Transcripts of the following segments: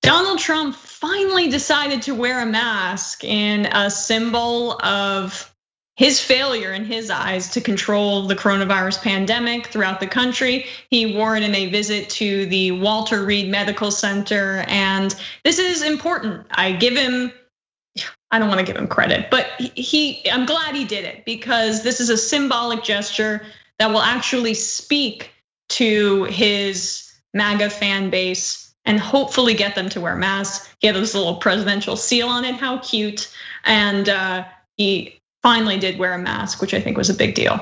Donald Trump finally decided to wear a mask in a symbol of his failure in his eyes to control the coronavirus pandemic throughout the country. He wore it in a visit to the Walter Reed Medical Center. And this is important. I don't want to give him credit, but I'm glad he did it because this is a symbolic gesture that will actually speak to his MAGA fan base and hopefully get them to wear masks. He had this little presidential seal on it, how cute. And he finally did wear a mask, which I think was a big deal.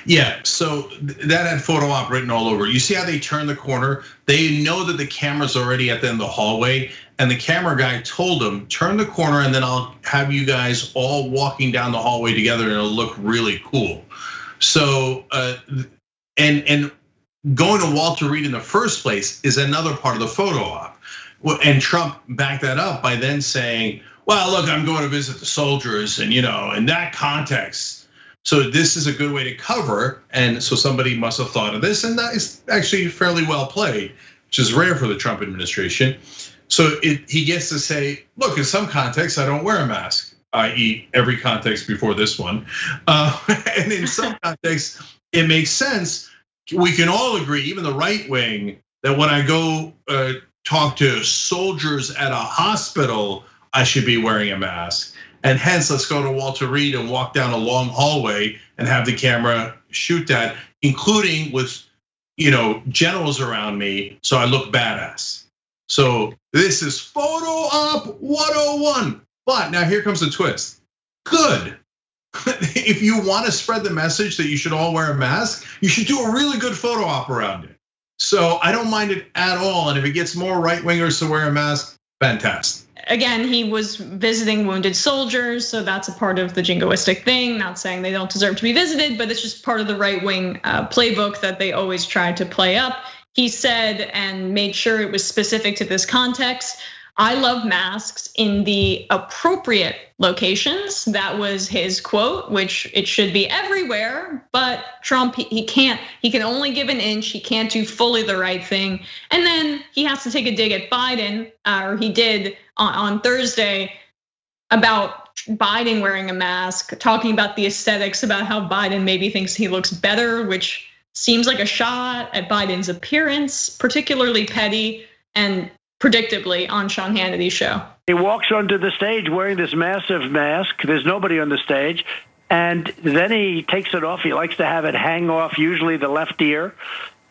Yeah, so that had photo op written all over. You see how they turn the corner? They know that the camera's already at the end of the hallway, and the camera guy told them, turn the corner and then I'll have you guys all walking down the hallway together and it'll look really cool. So, and going to Walter Reed in the first place is another part of the photo op. And Trump backed that up by then saying, well, look, I'm going to visit the soldiers and in that context. So this is a good way to cover. And so somebody must have thought of this, and that is actually fairly well played, which is rare for the Trump administration. So he gets to say, look, in some contexts, I don't wear a mask, i.e. every context before this one. And in some contexts, it makes sense. We can all agree, even the right wing, that when I go talk to soldiers at a hospital, I should be wearing a mask. And hence, let's go to Walter Reed and walk down a long hallway and have the camera shoot that, including with generals around me, so I look badass. So this is photo op 101. But now here comes the twist. Good. If you want to spread the message that you should all wear a mask, you should do a really good photo op around it. So I don't mind it at all. And if it gets more right wingers to wear a mask, fantastic. Again, he was visiting wounded soldiers, so that's a part of the jingoistic thing. Not saying they don't deserve to be visited, but it's just part of the right wing playbook that they always try to play up. He said and made sure it was specific to this context. I love masks in the appropriate locations. That was his quote, which it should be everywhere. But Trump, he can only give an inch. He can't do fully the right thing. And then he has to take a dig at Biden, or he did on Thursday, about Biden wearing a mask, talking about the aesthetics, about how Biden maybe thinks he looks better, which seems like a shot at Biden's appearance, particularly petty and predictably on Sean Hannity's show. He walks onto the stage wearing this massive mask. There's nobody on the stage. And then he takes it off. He likes to have it hang off, usually the left ear.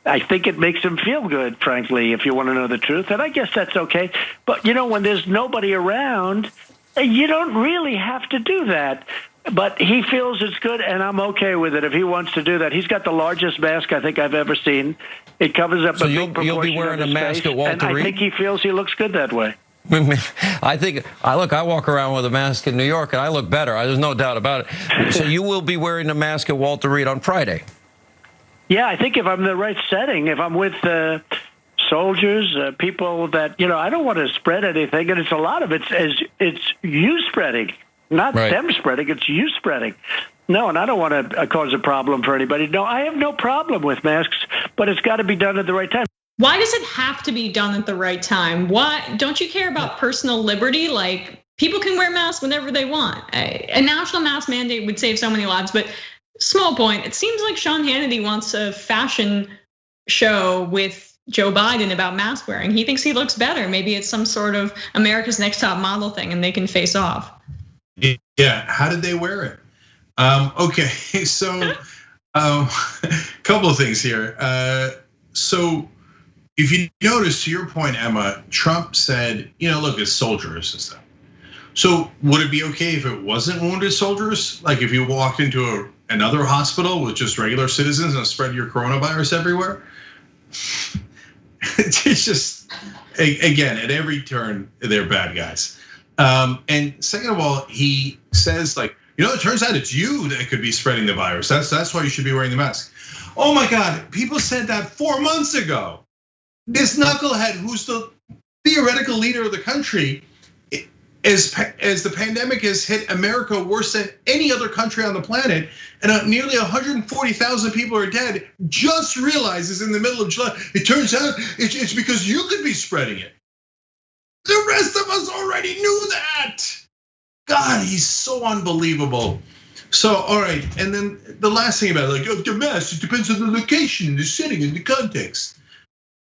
I think it makes him feel good, frankly, if you want to know the truth. And I guess that's okay. But when there's nobody around, you don't really have to do that. But he feels it's good, and I'm okay with it if he wants to do that. He's got the largest mask I think I've ever seen. It covers up a big proportion you'll be wearing of a mask face, at Walter and Reed? I think he feels he looks good that way. I walk around with a mask in New York, and I look better. There's no doubt about it. So you will be wearing a mask at Walter Reed on Friday? Yeah, I think if I'm in the right setting, if I'm with soldiers, people that I don't want to spread anything, and it's a lot of it's you spreading. Not them spreading, it's you spreading. No, and I don't want to cause a problem for anybody. No, I have no problem with masks, but it's got to be done at the right time. Why does it have to be done at the right time? Why don't you care about personal liberty? Like, people can wear masks whenever they want. A national mask mandate would save so many lives, but small point. It seems like Sean Hannity wants a fashion show with Joe Biden about mask wearing. He thinks he looks better. Maybe it's some sort of America's Next Top Model thing and they can face off. Yeah, how did they wear it? Okay, so a couple of things here. So if you notice, to your point, Emma, Trump said, look, it's soldiers and stuff. So would it be okay if it wasn't wounded soldiers? Like if you walked into another hospital with just regular citizens and spread your coronavirus everywhere? It's just, again, at every turn, they're bad guys. And second of all, he says it turns out it's you that could be spreading the virus. That's why you should be wearing the mask. Oh my God, people said that 4 months ago. This knucklehead, who's the theoretical leader of the country, as the pandemic has hit America worse than any other country on the planet, and nearly 140,000 people are dead, just realizes in the middle of July, it turns out it's because you could be spreading it. The rest of us already knew that. God, he's so unbelievable. So, all right, and then the last thing about it, like, the mask, it depends on the location, the setting, and the context.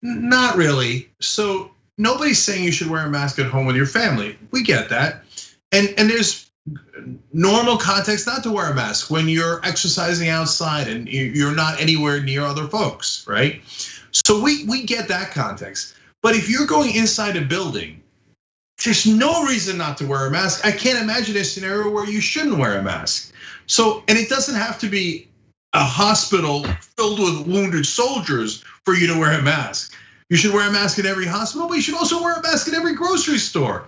Not really. So nobody's saying you should wear a mask at home with your family. We get that. And there's normal context not to wear a mask when you're exercising outside and you're not anywhere near other folks, right? So we get that context. But if you're going inside a building, there's no reason not to wear a mask. I can't imagine a scenario where you shouldn't wear a mask. So, and it doesn't have to be a hospital filled with wounded soldiers for you to wear a mask. You should wear a mask in every hospital, but you should also wear a mask in every grocery store.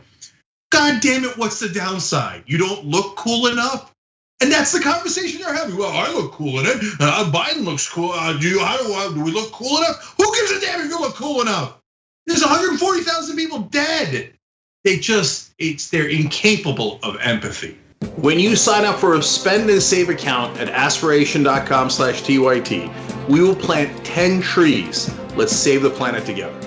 God damn it, what's the downside? You don't look cool enough? And that's the conversation they're having. Well, I look cool in it. Biden looks cool. Do we look cool enough? Who gives a damn if you look cool enough? There's 140,000 people dead. They're incapable of empathy. When you sign up for a spend and save account at aspiration.com/TYT, we will plant 10 trees. Let's save the planet together.